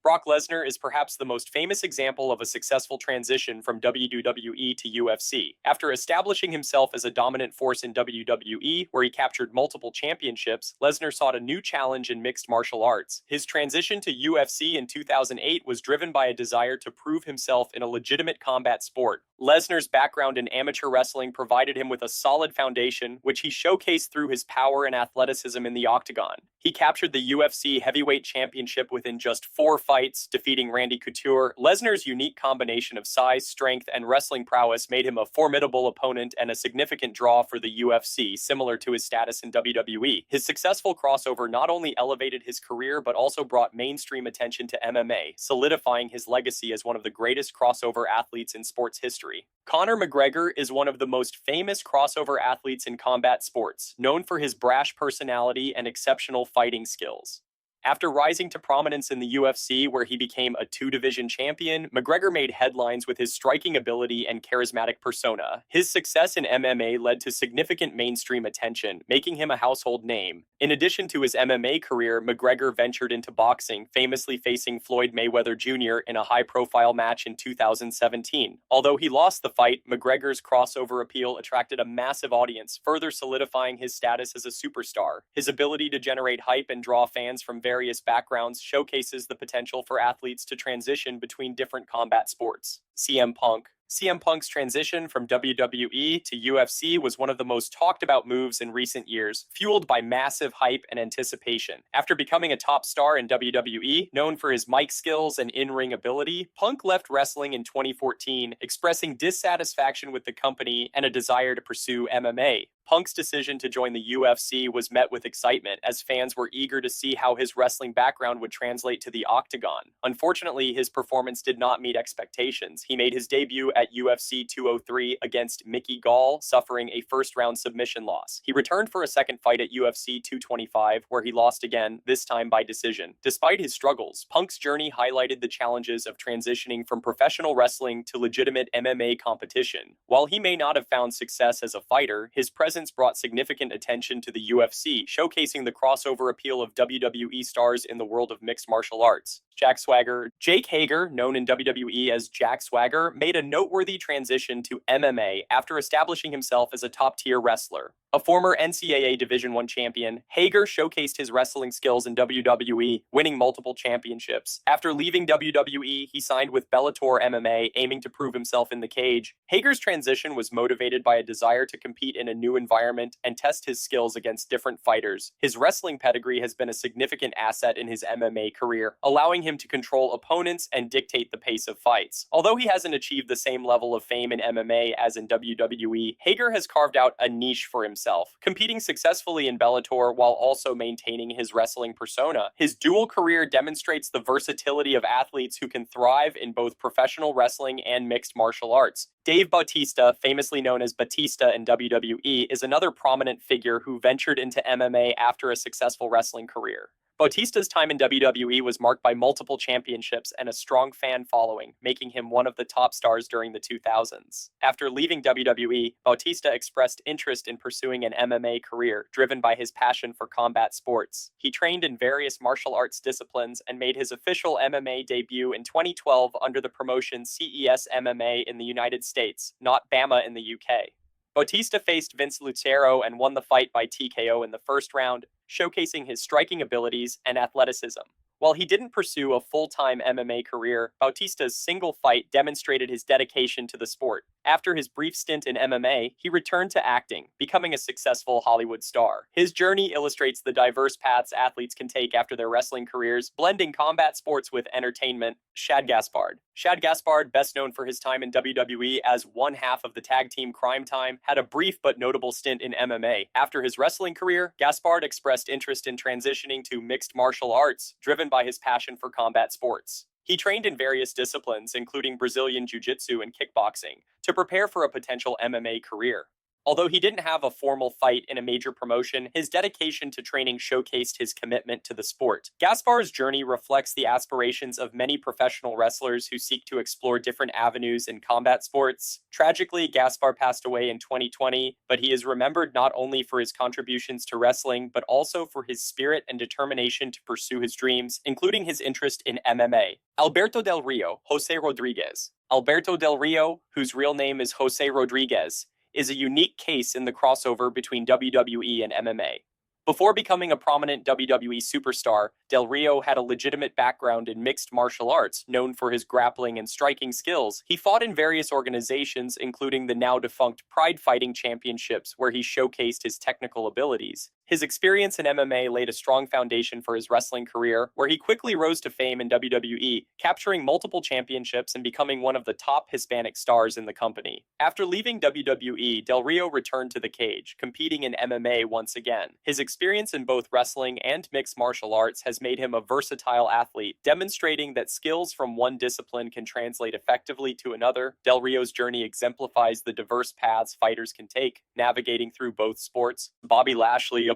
Brock Lesnar is perhaps the most famous example of a successful transition from WWE to UFC. After establishing himself as a dominant force in WWE, where he captured multiple championships, Lesnar sought a new challenge in mixed martial arts. His transition to UFC in 2008 was driven by a desire to prove himself in a legitimate combat sport. Lesnar's background in amateur wrestling provided him with a solid foundation, which he showcased through his power and athleticism in the Octagon. He captured the UFC Heavyweight Championship within just 4 fights, defeating Randy Couture. Lesnar's unique combination of size, strength, and wrestling prowess made him a formidable opponent and a significant draw for the UFC, similar to his status in WWE. His successful crossover not only elevated his career but also brought mainstream attention to MMA, solidifying his legacy as one of the greatest crossover athletes in sports history. Conor McGregor is one of the most famous crossover athletes in combat sports, known for his brash personality and exceptional fighting skills. After rising to prominence in the UFC, where he became a 2-division champion, McGregor made headlines with his striking ability and charismatic persona. His success in MMA led to significant mainstream attention, making him a household name. In addition to his MMA career, McGregor ventured into boxing, famously facing Floyd Mayweather Jr. in a high-profile match in 2017. Although he lost the fight, McGregor's crossover appeal attracted a massive audience, further solidifying his status as a superstar. His ability to generate hype and draw fans from various backgrounds showcases the potential for athletes to transition between different combat sports. CM Punk's transition from WWE to UFC was one of the most talked about moves in recent years, fueled by massive hype and anticipation. After becoming a top star in WWE, known for his mic skills and in-ring ability, Punk left wrestling in 2014, expressing dissatisfaction with the company and a desire to pursue MMA. Punk's decision to join the UFC was met with excitement, as fans were eager to see how his wrestling background would translate to the Octagon. Unfortunately, his performance did not meet expectations. He made his debut at UFC 203 against Mickey Gall, suffering a first-round submission loss. He returned for a second fight at UFC 225, where he lost again, this time by decision. Despite his struggles, Punk's journey highlighted the challenges of transitioning from professional wrestling to legitimate MMA competition. While he may not have found success as a fighter, his presence brought significant attention to the UFC, showcasing the crossover appeal of WWE stars in the world of mixed martial arts. Jake Hager, known in WWE as Jack Swagger, made a noteworthy transition to MMA after establishing himself as a top-tier wrestler. A former NCAA Division I champion, Hager showcased his wrestling skills in WWE, winning multiple championships. After leaving WWE, he signed with Bellator MMA, aiming to prove himself in the cage. Hager's transition was motivated by a desire to compete in a new environment and test his skills against different fighters. His wrestling pedigree has been a significant asset in his MMA career, allowing him to control opponents and dictate the pace of fights. Although he hasn't achieved the same level of fame in MMA as in WWE, Hager has carved out a niche for himself, competing successfully in Bellator while also maintaining his wrestling persona. His dual career demonstrates the versatility of athletes who can thrive in both professional wrestling and mixed martial arts. Dave Bautista, famously known as Batista in WWE, is another prominent figure who ventured into MMA after a successful wrestling career. Bautista's time in WWE was marked by multiple championships and a strong fan following, making him one of the top stars during the 2000s. After leaving WWE, Bautista expressed interest in pursuing an MMA career, driven by his passion for combat sports. He trained in various martial arts disciplines and made his official MMA debut in 2012 under the promotion CES MMA in the United States, not BAMMA in the UK. Bautista faced Vince Lucero and won the fight by TKO in the first round, showcasing his striking abilities and athleticism. While he didn't pursue a full-time MMA career, Bautista's single fight demonstrated his dedication to the sport. After his brief stint in MMA, he returned to acting, becoming a successful Hollywood star. His journey illustrates the diverse paths athletes can take after their wrestling careers, blending combat sports with entertainment. Shad Gaspard, best known for his time in WWE as one half of the tag team Crime Time, had a brief but notable stint in MMA. After his wrestling career, Gaspard expressed interest in transitioning to mixed martial arts, driven by his passion for combat sports. He trained in various disciplines, including Brazilian Jiu-Jitsu and kickboxing, to prepare for a potential MMA career. Although he didn't have a formal fight in a major promotion, his dedication to training showcased his commitment to the sport. Gaspar's journey reflects the aspirations of many professional wrestlers who seek to explore different avenues in combat sports. Tragically, Gaspar passed away in 2020, but he is remembered not only for his contributions to wrestling, but also for his spirit and determination to pursue his dreams, including his interest in MMA. Alberto Del Rio, Jose Rodriguez. Alberto Del Rio, whose real name is Jose Rodriguez, is a unique case in the crossover between WWE and MMA. Before becoming a prominent WWE superstar, Del Rio had a legitimate background in mixed martial arts, known for his grappling and striking skills. He fought in various organizations, including the now-defunct Pride Fighting Championships, where he showcased his technical abilities. His experience in MMA laid a strong foundation for his wrestling career, where he quickly rose to fame in WWE, capturing multiple championships and becoming one of the top Hispanic stars in the company. After leaving WWE, Del Rio returned to the cage, competing in MMA once again. His experience in both wrestling and mixed martial arts has made him a versatile athlete, demonstrating that skills from one discipline can translate effectively to another. Del Rio's journey exemplifies the diverse paths fighters can take, navigating through both sports. Bobby Lashley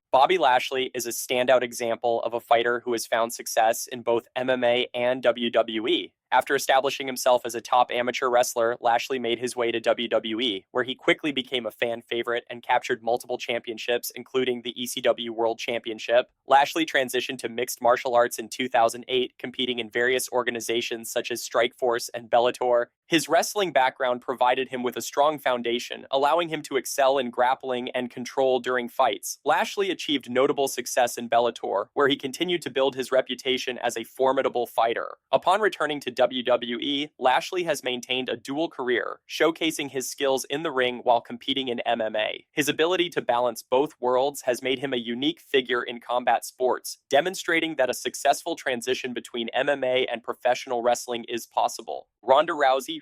is a standout example of a fighter who has found success in both MMA and WWE. After establishing himself as a top amateur wrestler, Lashley made his way to WWE, where he quickly became a fan favorite and captured multiple championships, including the ECW World Championship. Lashley transitioned to mixed martial arts in 2008, competing in various organizations such as Strikeforce and Bellator. His wrestling background provided him with a strong foundation, allowing him to excel in grappling and control during fights. Lashley achieved notable success in Bellator, where he continued to build his reputation as a formidable fighter. Upon returning to WWE, Lashley has maintained a dual career, showcasing his skills in the ring while competing in MMA. His ability to balance both worlds has made him a unique figure in combat sports, demonstrating that a successful transition between MMA and professional wrestling is possible. Ronda Rousey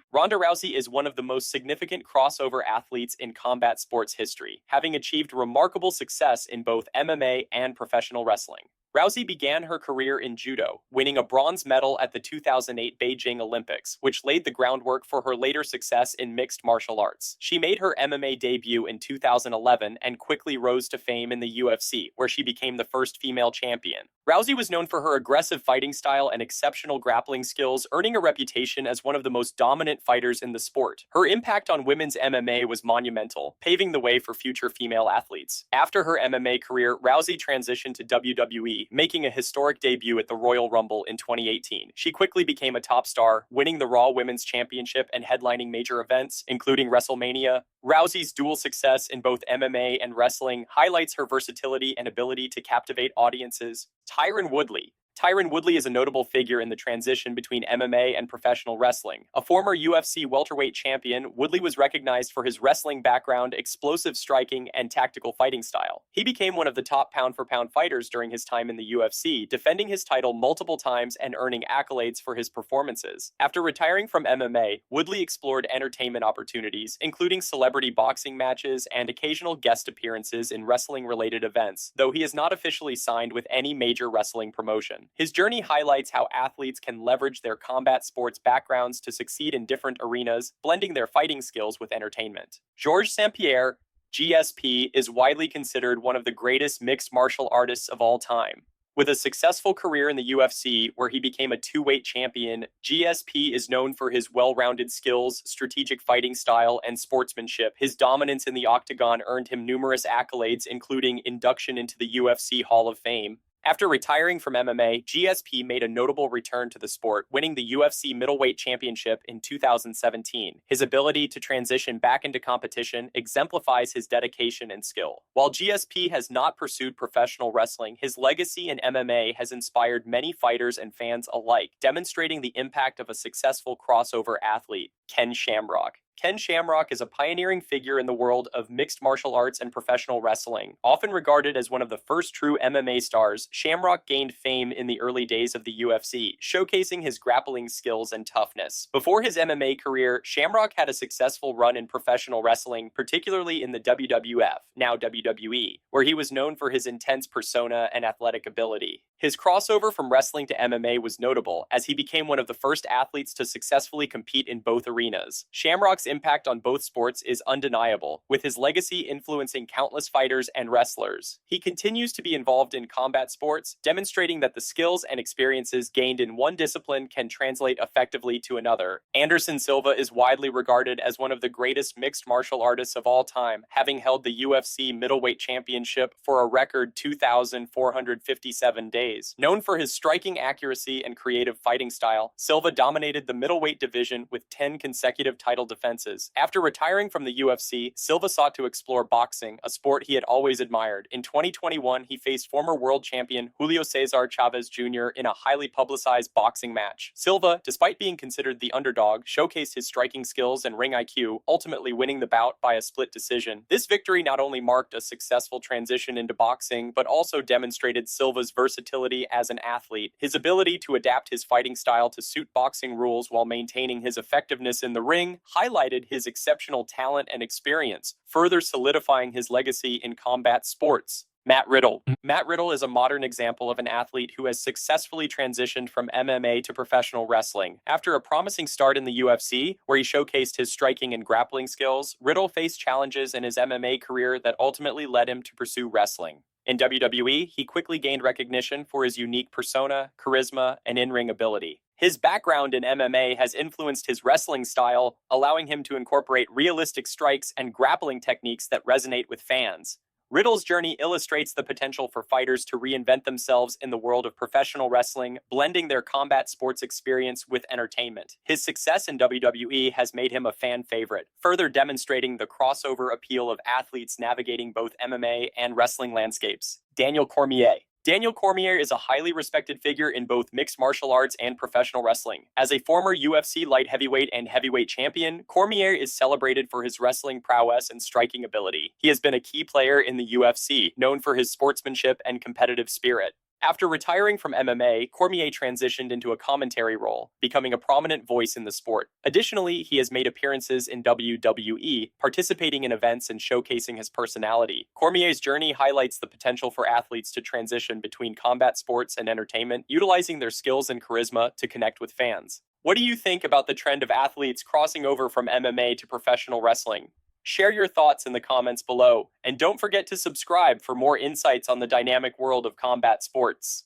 is one of the most significant crossover athletes in combat sports history, having achieved remarkable success in both MMA and professional wrestling. Rousey began her career in judo, winning a bronze medal at the 2008 Beijing Olympics, which laid the groundwork for her later success in mixed martial arts. She made her MMA debut in 2011 and quickly rose to fame in the UFC, where she became the first female champion. Rousey was known for her aggressive fighting style and exceptional grappling skills, earning a reputation as one of the most dominant fighters in the sport. Her impact on women's MMA was monumental, paving the way for future female athletes. After her MMA career, Rousey transitioned to WWE, making a historic debut at the Royal Rumble in 2018. She quickly became a top star, winning the Raw Women's Championship and headlining major events, including WrestleMania. Rousey's dual success in both MMA and wrestling highlights her versatility and ability to captivate audiences. Tyron Woodley is a notable figure in the transition between MMA and professional wrestling. A former UFC welterweight champion, Woodley was recognized for his wrestling background, explosive striking, and tactical fighting style. He became one of the top pound-for-pound fighters during his time in the UFC, defending his title multiple times and earning accolades for his performances. After retiring from MMA, Woodley explored entertainment opportunities, including celebrity boxing matches and occasional guest appearances in wrestling-related events, though he is not officially signed with any major wrestling promotion. His journey highlights how athletes can leverage their combat sports backgrounds to succeed in different arenas, blending their fighting skills with entertainment. Georges St-Pierre, GSP, is widely considered one of the greatest mixed martial artists of all time. With a successful career in the UFC, where he became a two-weight champion, GSP is known for his well-rounded skills, strategic fighting style, and sportsmanship. His dominance in the Octagon earned him numerous accolades, including induction into the UFC Hall of Fame. After retiring from MMA, GSP made a notable return to the sport, winning the UFC Middleweight Championship in 2017. His ability to transition back into competition exemplifies his dedication and skill. While GSP has not pursued professional wrestling, his legacy in MMA has inspired many fighters and fans alike, demonstrating the impact of a successful crossover athlete. Ken Shamrock. Ken Shamrock is a pioneering figure in the world of mixed martial arts and professional wrestling. Often regarded as one of the first true MMA stars, Shamrock gained fame in the early days of the UFC, showcasing his grappling skills and toughness. Before his MMA career, Shamrock had a successful run in professional wrestling, particularly in the WWF, now WWE, where he was known for his intense persona and athletic ability. His crossover from wrestling to MMA was notable, as he became one of the first athletes to successfully compete in both arenas. Shamrock's impact on both sports is undeniable, with his legacy influencing countless fighters and wrestlers. He continues to be involved in combat sports, demonstrating that the skills and experiences gained in one discipline can translate effectively to another. Anderson Silva is widely regarded as one of the greatest mixed martial artists of all time, having held the UFC middleweight championship for a record 2,457 days. Known for his striking accuracy and creative fighting style, Silva dominated the middleweight division with 10 consecutive title defenses. After retiring from the UFC, Silva sought to explore boxing, a sport he had always admired. In 2021, he faced former world champion Julio Cesar Chavez Jr. in a highly publicized boxing match. Silva, despite being considered the underdog, showcased his striking skills and ring IQ, ultimately winning the bout by a split decision. This victory not only marked a successful transition into boxing, but also demonstrated Silva's versatility as an athlete. His ability to adapt his fighting style to suit boxing rules while maintaining his effectiveness in the ring highlighted his exceptional talent and experience, further solidifying his legacy in combat sports. Matt Riddle. Matt Riddle is a modern example of an athlete who has successfully transitioned from MMA to professional wrestling. After a promising start in the UFC, where he showcased his striking and grappling skills, Riddle faced challenges in his MMA career that ultimately led him to pursue wrestling. In WWE, he quickly gained recognition for his unique persona, charisma, and in-ring ability. His background in MMA has influenced his wrestling style, allowing him to incorporate realistic strikes and grappling techniques that resonate with fans. Riddle's journey illustrates the potential for fighters to reinvent themselves in the world of professional wrestling, blending their combat sports experience with entertainment. His success in WWE has made him a fan favorite, further demonstrating the crossover appeal of athletes navigating both MMA and wrestling landscapes. Daniel Cormier. Daniel Cormier is a highly respected figure in both mixed martial arts and professional wrestling. As a former UFC light heavyweight and heavyweight champion, Cormier is celebrated for his wrestling prowess and striking ability. He has been a key player in the UFC, known for his sportsmanship and competitive spirit. After retiring from MMA, Cormier transitioned into a commentary role, becoming a prominent voice in the sport. Additionally, he has made appearances in WWE, participating in events and showcasing his personality. Cormier's journey highlights the potential for athletes to transition between combat sports and entertainment, utilizing their skills and charisma to connect with fans. What do you think about the trend of athletes crossing over from MMA to professional wrestling? Share your thoughts in the comments below, and don't forget to subscribe for more insights on the dynamic world of combat sports.